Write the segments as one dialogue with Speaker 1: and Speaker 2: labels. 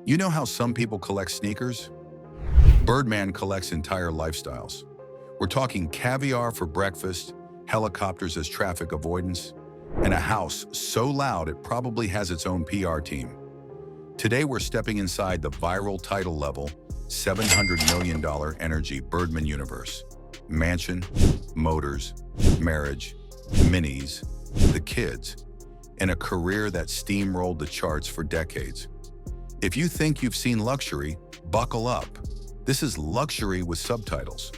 Speaker 1: You know how some people collect sneakers? Birdman collects entire lifestyles. We're talking caviar for breakfast, helicopters as traffic avoidance, and a house so loud it probably has its own PR team. Today we're stepping inside the viral title level, $700 million energy Birdman universe. Mansion, motors, marriage, minis, the kids, and a career that steamrolled the charts for decades. If you think you've seen luxury, buckle up. This is luxury with subtitles.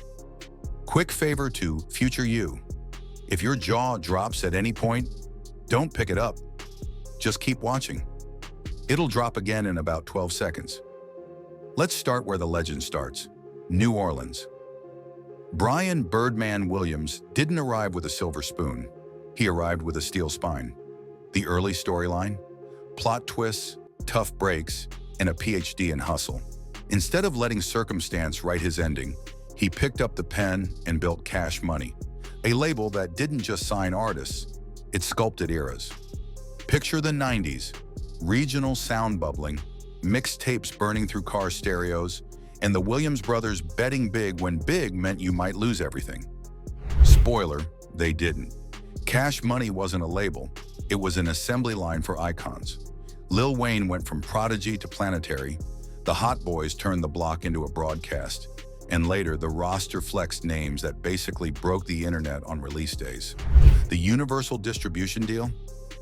Speaker 1: Quick favor to future you. If your jaw drops at any point, don't pick it up. Just keep watching. It'll drop again in about 12 seconds. Let's start where the legend starts. New Orleans. Brian Birdman Williams didn't arrive with a silver spoon. He arrived with a steel spine. The early storyline? Plot twists, tough breaks, and a PhD in hustle. Instead of letting circumstance write his ending, he picked up the pen and built Cash Money, a label that didn't just sign artists, it sculpted eras. Picture the 90s, regional sound bubbling, mixtapes burning through car stereos, and the Williams brothers betting big when big meant you might lose everything. Spoiler, they didn't. Cash Money wasn't a label, it was an assembly line for icons. Lil Wayne went from Prodigy to Planetary, the Hot Boys turned the block into a broadcast, and later the roster flexed names that basically broke the internet on release days. The Universal distribution deal?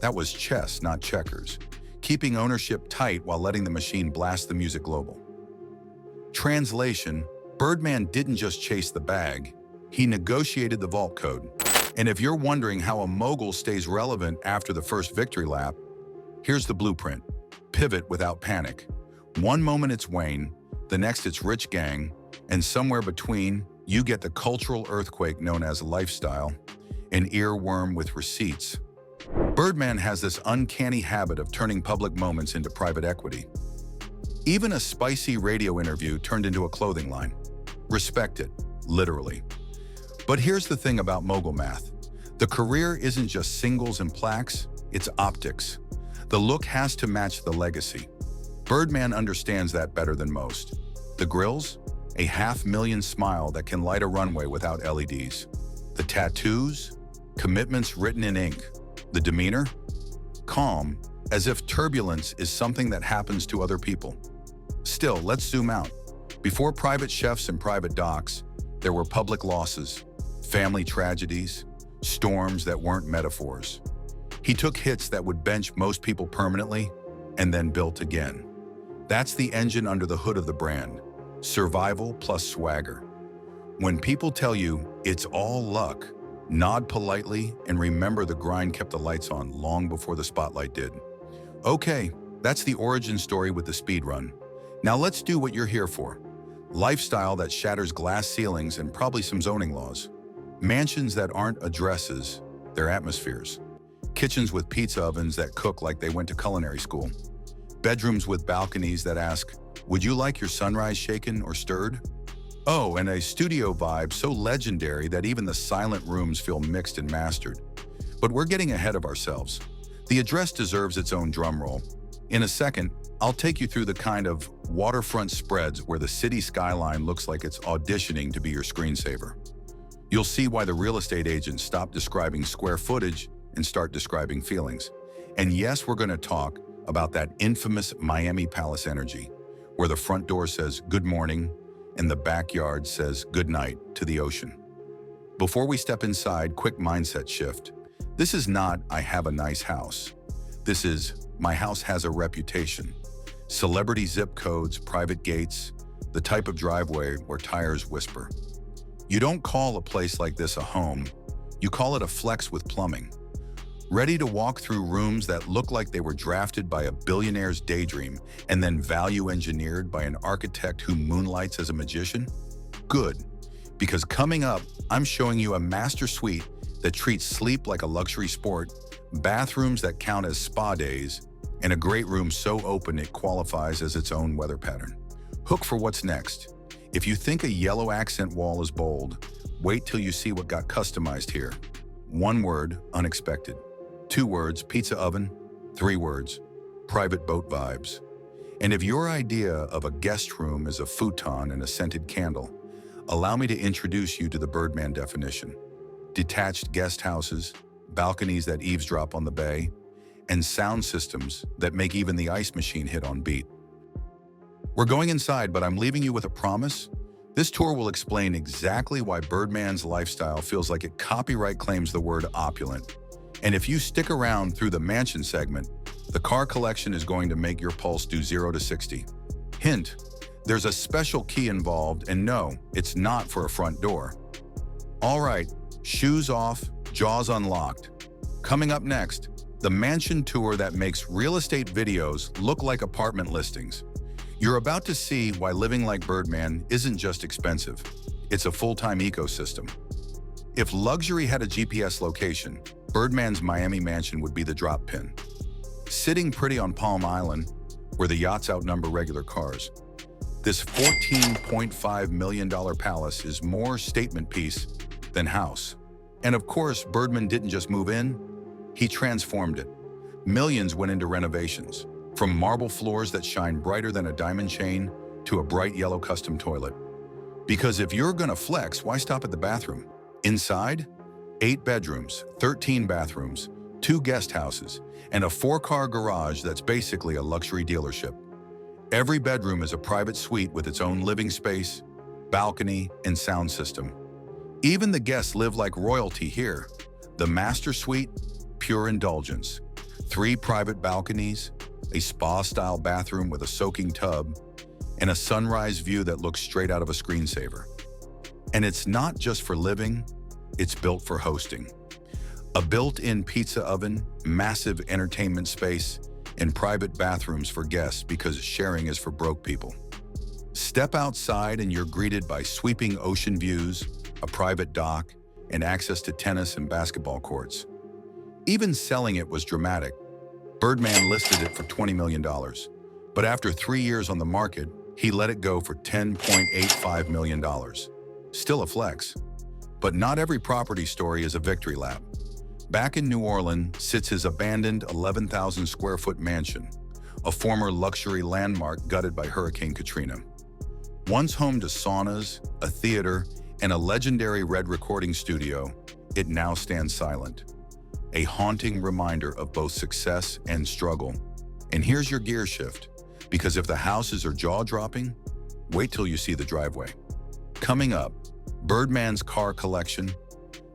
Speaker 1: That was chess, not checkers, keeping ownership tight while letting the machine blast the music global. Translation, Birdman didn't just chase the bag, he negotiated the vault code. And if you're wondering how a mogul stays relevant after the first victory lap, here's the blueprint. Pivot without panic. One moment it's Wayne, the next it's Rich Gang, and somewhere between, you get the cultural earthquake known as lifestyle, an earworm with receipts. Birdman has this uncanny habit of turning public moments into private equity. Even a spicy radio interview turned into a clothing line. Respect it, literally. But here's the thing about mogul math. The career isn't just singles and plaques, it's optics. The look has to match the legacy. Birdman understands that better than most. The grills? A $500,000 smile that can light a runway without LEDs. The tattoos? Commitments written in ink. The demeanor? Calm, as if turbulence is something that happens to other people. Still, let's zoom out. Before private chefs and private docks, there were public losses, family tragedies, storms that weren't metaphors. He took hits that would bench most people permanently and then built again. That's the engine under the hood of the brand. Survival plus swagger. When people tell you it's all luck, nod politely and remember the grind kept the lights on long before the spotlight did. Okay, that's the origin story with the speed run. Now let's do what you're here for. Lifestyle that shatters glass ceilings and probably some zoning laws. Mansions that aren't addresses, they're atmospheres. Kitchens with pizza ovens that cook like they went to culinary school. Bedrooms with balconies that ask, would you like your sunrise shaken or stirred? Oh, and a studio vibe so legendary that even the silent rooms feel mixed and mastered. But we're getting ahead of ourselves. The address deserves its own drum roll. In a second, I'll take you through the kind of waterfront spreads where the city skyline looks like it's auditioning to be your screensaver. You'll see why the real estate agents stop describing square footage and start describing feelings. And yes, we're going to talk about that infamous Miami Palace energy, where the front door says good morning and the backyard says good night to the ocean. Before we step inside, quick mindset shift. This is not, I have a nice house. This is, my house has a reputation. Celebrity zip codes, private gates, the type of driveway where tires whisper. You don't call a place like this a home, you call it a flex with plumbing. Ready to walk through rooms that look like they were drafted by a billionaire's daydream and then value engineered by an architect who moonlights as a magician? Good, because coming up, I'm showing you a master suite that treats sleep like a luxury sport, bathrooms that count as spa days, and a great room so open it qualifies as its own weather pattern. Hook for what's next. If you think a yellow accent wall is bold, wait till you see what got customized here. One word, unexpected. 2 words, pizza oven. 3 words, private boat vibes. And if your idea of a guest room is a futon and a scented candle, allow me to introduce you to the Birdman definition. Detached guest houses, balconies that eavesdrop on the bay, and sound systems that make even the ice machine hit on beat. We're going inside, but I'm leaving you with a promise. This tour will explain exactly why Birdman's lifestyle feels like it copyright claims the word opulent. And if you stick around through the mansion segment, the car collection is going to make your pulse do 0 to 60. Hint, there's a special key involved, and no, it's not for a front door. All right, shoes off, jaws unlocked. Coming up next, the mansion tour that makes real estate videos look like apartment listings. You're about to see why living like Birdman isn't just expensive, it's a full-time ecosystem. If luxury had a GPS location, Birdman's Miami mansion would be the drop pin. Sitting pretty on Palm Island, where the yachts outnumber regular cars, this $14.5 million palace is more statement piece than house. And of course, Birdman didn't just move in, he transformed it. Millions went into renovations, from marble floors that shine brighter than a diamond chain to a bright yellow custom toilet. Because if you're gonna flex, why stop at the bathroom? Inside, 8 bedrooms, 13 bathrooms, 2 guest houses, and a 4-car garage that's basically a luxury dealership. Every bedroom is a private suite with its own living space, balcony, and sound system. Even the guests live like royalty here. The master suite, pure indulgence. 3 private balconies, a spa-style bathroom with a soaking tub, and a sunrise view that looks straight out of a screensaver. And it's not just for living, it's built for hosting. A built-in pizza oven, massive entertainment space, and private bathrooms for guests because sharing is for broke people. Step outside and you're greeted by sweeping ocean views, a private dock, and access to tennis and basketball courts. Even selling it was dramatic. Birdman listed it for $20 million, but after 3 years on the market, he let it go for $10.85 million. Still a flex. But not every property story is a victory lap. Back in New Orleans sits his abandoned 11,000 square foot mansion, a former luxury landmark gutted by Hurricane Katrina. Once home to saunas, a theater, and a legendary red recording studio, it now stands silent. A haunting reminder of both success and struggle. And here's your gear shift, because if the houses are jaw-dropping, wait till you see the driveway. Coming up, Birdman's car collection,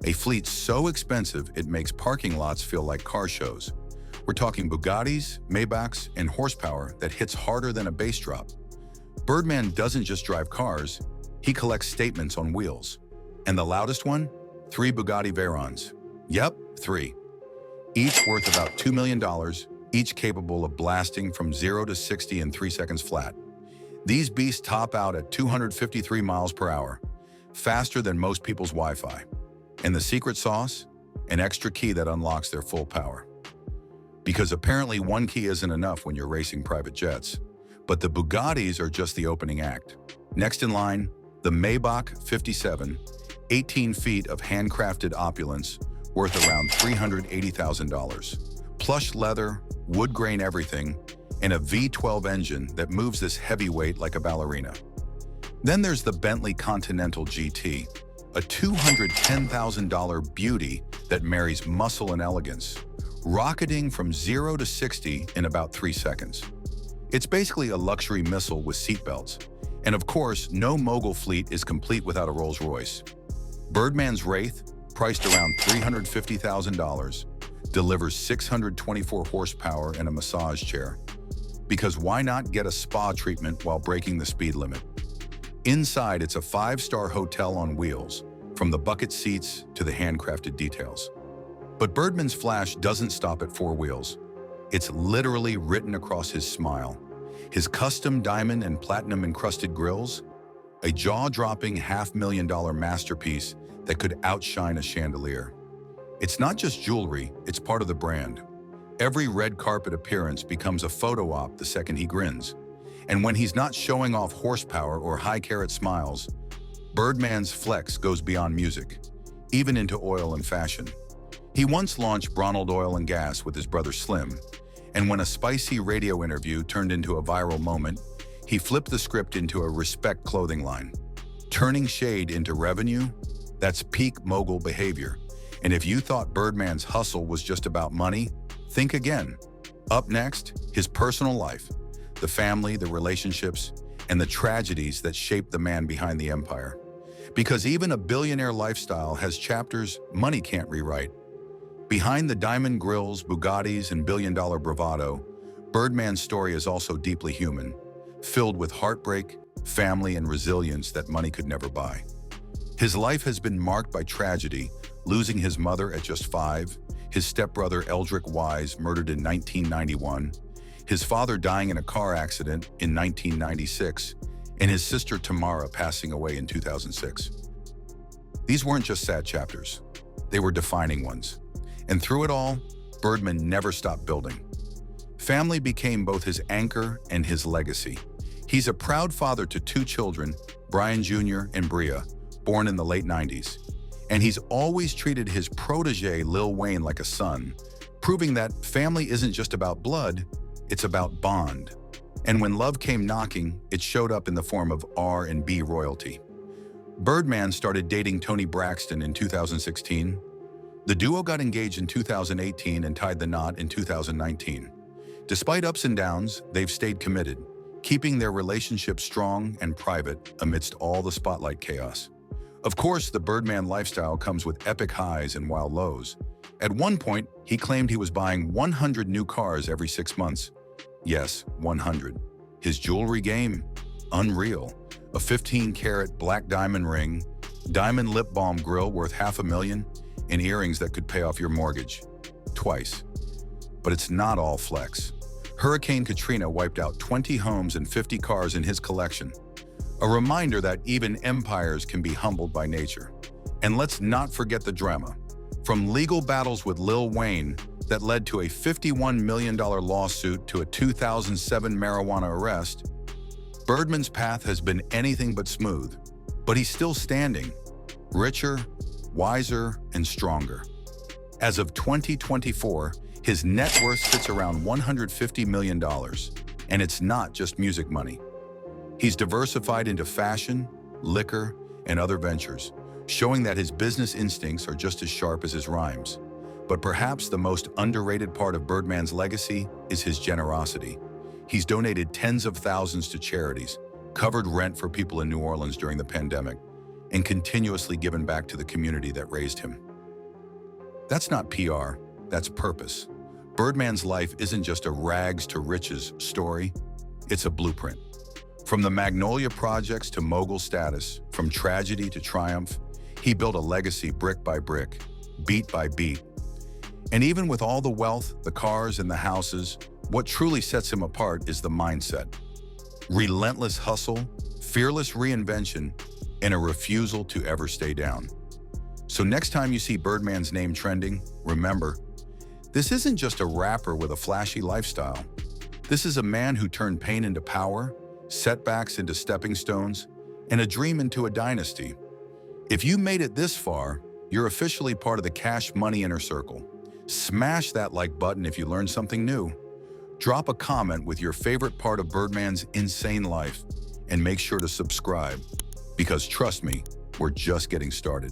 Speaker 1: a fleet so expensive it makes parking lots feel like car shows. We're talking Bugattis, Maybachs, and horsepower that hits harder than a bass drop. Birdman doesn't just drive cars, he collects statements on wheels. And the loudest one? 3 Bugatti Veyrons. Yep, 3. Each worth about $2 million, each capable of blasting from 0 to 60 in 3 seconds flat. These beasts top out at 253 miles per hour, faster than most people's Wi-Fi. And the secret sauce? An extra key that unlocks their full power. Because apparently one key isn't enough when you're racing private jets. But the Bugattis are just the opening act. Next in line, the Maybach 57, 18 feet of handcrafted opulence, worth around $380,000. Plush leather, wood grain everything, and a V12 engine that moves this heavyweight like a ballerina. Then there's the Bentley Continental GT, a $210,000 beauty that marries muscle and elegance, rocketing from 0 to 60 in about 3 seconds. It's basically a luxury missile with seatbelts. And of course, no mogul fleet is complete without a Rolls-Royce. Birdman's Wraith, priced around $350,000, delivers 624 horsepower and a massage chair. Because why not get a spa treatment while breaking the speed limit? Inside, it's a 5-star hotel on wheels, from the bucket seats to the handcrafted details. But Birdman's flash doesn't stop at 4 wheels. It's literally written across his smile. His custom diamond and platinum-encrusted grills, a jaw-dropping $500,000 masterpiece that could outshine a chandelier. It's not just jewelry, it's part of the brand. Every red carpet appearance becomes a photo op the second he grins. And when he's not showing off horsepower or high-carat smiles, Birdman's flex goes beyond music, even into oil and fashion. He once launched Bronald Oil and Gas with his brother Slim, And when a spicy radio interview turned into a viral moment, he flipped the script into a respect clothing line. Turning shade into revenue? That's peak mogul behavior. And if you thought Birdman's hustle was just about money, think again. Up next, his personal life, the family, the relationships, and the tragedies that shaped the man behind the empire. Because even a billionaire lifestyle has chapters money can't rewrite. Behind the diamond grills, Bugattis, and billion-dollar bravado, Birdman's story is also deeply human, filled with heartbreak, family, and resilience that money could never buy. His life has been marked by tragedy, losing his mother at just 5, his stepbrother Eldrick Wise murdered in 1991, his father dying in a car accident in 1996, and his sister Tamara passing away in 2006. These weren't just sad chapters, they were defining ones. And through it all, Birdman never stopped building. Family became both his anchor and his legacy. He's a proud father to 2 children, Brian Jr. and Bria, born in the late 90s. And he's always treated his protege, Lil Wayne, like a son, proving that family isn't just about blood, it's about bond. And when love came knocking, it showed up in the form of R&B royalty. Birdman started dating Toni Braxton in 2016. The duo got engaged in 2018 and tied the knot in 2019. Despite ups and downs, they've stayed committed, keeping their relationship strong and private amidst all the spotlight chaos. Of course, the Birdman lifestyle comes with epic highs and wild lows. At one point, he claimed he was buying 100 new cars every 6 months. Yes, 100. His jewelry game? Unreal. A 15-carat black diamond ring, diamond lip balm grill worth $500,000, and earrings that could pay off your mortgage. Twice. But it's not all flex. Hurricane Katrina wiped out 20 homes and 50 cars in his collection. A reminder that even empires can be humbled by nature. And let's not forget the drama. From legal battles with Lil Wayne that led to a $51 million lawsuit to a 2007 marijuana arrest, Birdman's path has been anything but smooth. But he's still standing, richer, wiser, and stronger. As of 2024, his net worth sits around $150 million, and it's not just music money. He's diversified into fashion, liquor, and other ventures, showing that his business instincts are just as sharp as his rhymes. But perhaps the most underrated part of Birdman's legacy is his generosity. He's donated tens of thousands to charities, covered rent for people in New Orleans during the pandemic, and continuously given back to the community that raised him. That's not PR, that's purpose. Birdman's life isn't just a rags to riches story, it's a blueprint. From the Magnolia Projects to mogul status, from tragedy to triumph, he built a legacy brick by brick, beat by beat. And even with all the wealth, the cars, and the houses, what truly sets him apart is the mindset. Relentless hustle, fearless reinvention, and a refusal to ever stay down. So next time you see Birdman's name trending, remember, this isn't just a rapper with a flashy lifestyle. This is a man who turned pain into power, setbacks into stepping stones, and a dream into a dynasty. If you made it this far, you're officially part of the cash money inner circle. Smash that like button if you learned something new. Drop a comment with your favorite part of Birdman's insane life, and make sure to subscribe, because trust me, we're just getting started.